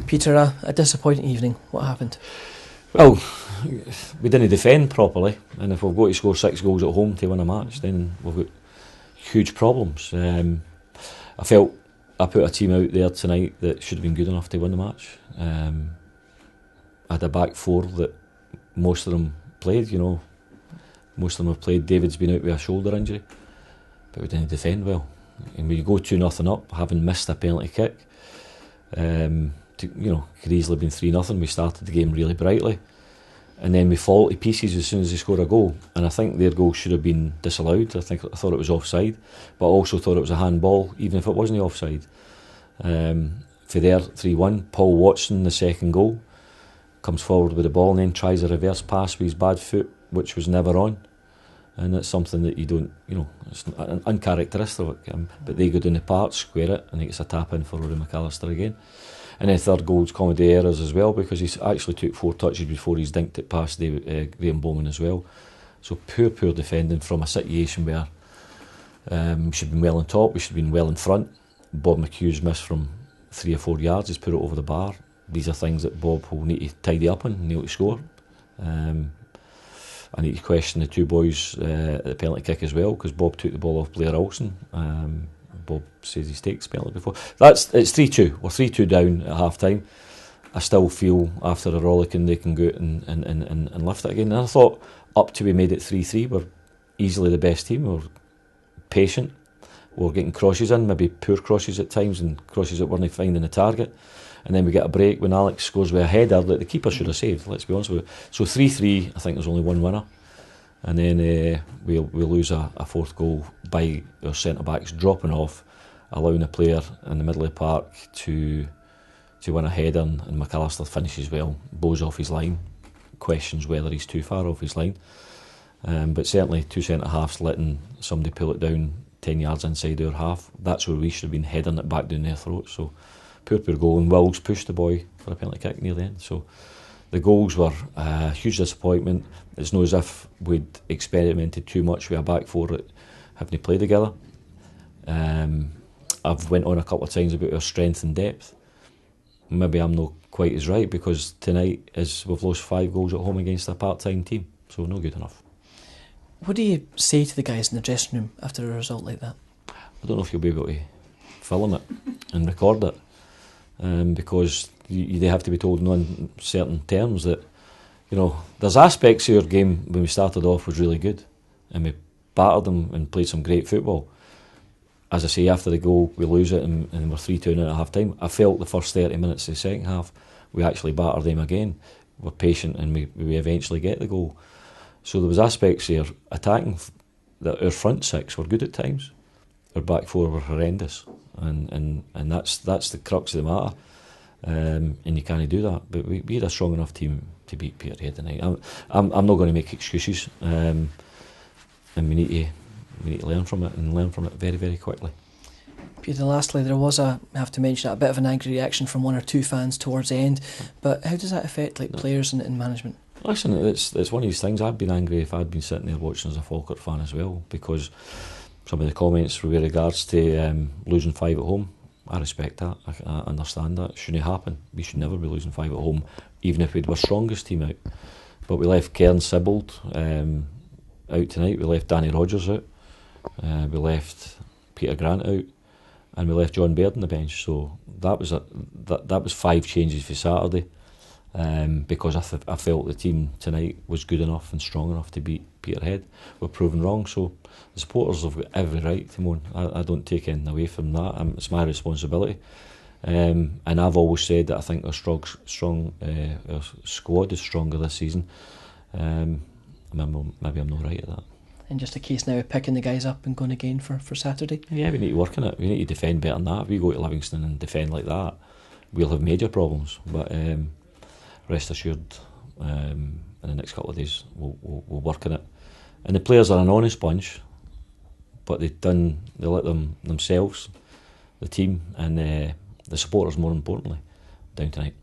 Peter, a disappointing evening. What happened? Well, we didn't defend properly, and if we've got to score 6 goals at home to win a match, then we've got huge problems. I felt I put a team out there tonight that should have been good enough to win the match. I had a back four that most of them played, most of them have played. David's been out with a shoulder injury, but we didn't defend well. And when you go 2-0 up, having missed a penalty kick, could easily have been 3-0. We started the game really brightly, and then we fall to pieces as soon as they score a goal. And I think their goal should have been disallowed. I thought it was offside, but I also thought it was a handball, even if it wasn't offside. For there, 3-1. Paul Watson, the second goal, comes forward with the ball and then tries a reverse pass with his bad foot, which was never on. And it's something that you don't, it's uncharacteristic. But they go down the park, square it, and he gets a tap in for Rory McAllister again. And then third goal's comedy errors as well, because he actually took 4 touches before he's dinked it past Graham Bowman as well. So poor defending from a situation where we should have been well on top, we should have been well in front. Bob McHugh's missed from 3 or 4 yards, he's put it over the bar. These are things that Bob will need to tidy up on and need to score. I need to question the 2 boys at the penalty kick as well, because Bob took the ball off Blair Olsen. Bob says he's taken penalty before. It's 3-2. We're 3-2 down at half time. I still feel after a rollicking they can go out and lift it again. And I thought up to we made it 3-3, we're easily the best team. We're patient. We're getting crosses in, maybe poor crosses at times, and crosses that weren't finding the target. And then we get a break when Alex scores with a header that the keeper should have saved, let's be honest with you. So 3-3, I think there's only one winner. And then we'll lose a 4th goal by our centre-backs dropping off, allowing a player in the middle of the park to win a header, and McAllister finishes well, bows off his line, questions whether he's too far off his line. But certainly 2 centre-halves letting somebody pull it down 10 yards inside our half, that's where we should have been heading it back down their throats. So poor goal, and Wills pushed the boy for a penalty kick near the end. So the goals were a huge disappointment. It's not as if we'd experimented too much with a back four that having to play together. I've went on a couple of times about our strength and depth. Maybe I'm not quite as right, because tonight we've lost 5 goals at home against a part-time team, so no good enough. What do you say to the guys in the dressing room after a result like that? I don't know if you'll be able to film it and record it, because they have to be told in uncertain terms that, there's aspects of our game when we started off was really good, and we battered them and played some great football. As I say, after the goal, we lose it and we're 3-2 at half time. I felt the first 30 minutes of the second half, we actually battered them again. We're patient and we eventually get the goal. So there was aspects here attacking that our front 6 were good at times. Our back 4 were horrendous, and that's the crux of the matter. And you can't do that. But we had a strong enough team to beat Peterhead tonight. I'm not going to make excuses, and we need to learn from it, and learn from it very, very quickly. Peter, lastly, there was I have to mention it, a bit of an angry reaction from 1 or 2 fans towards the end. But how does that affect players and management? Listen, it's one of these things. I'd been angry if I'd been sitting there watching as a Falkirk fan as well, because some of the comments with regards to losing 5 at home, I respect that. I understand that. It shouldn't happen. We should never be losing 5 at home, even if we had our strongest team out. But we left Cairn Sibbald out tonight. We left Danny Rogers out. We left Peter Grant out, and we left John Baird on the bench. So that was 5 changes for Saturday, because I felt the team tonight was good enough and strong enough to beat Peterhead. We're proven wrong, so the supporters have got every right to moan. I don't take anything away from that. It's my responsibility, and I've always said that I think our our squad is stronger this season. Maybe I'm not right at that. And just a case now of picking the guys up and going again for Saturday? Yeah, we need to work on it. We need to defend better than that. If we go to Livingston and defend like that, we'll have major problems. But rest assured, in the next couple of days, we'll work on it. And the players are an honest bunch, but they let themselves, the team, and the supporters more importantly, down tonight.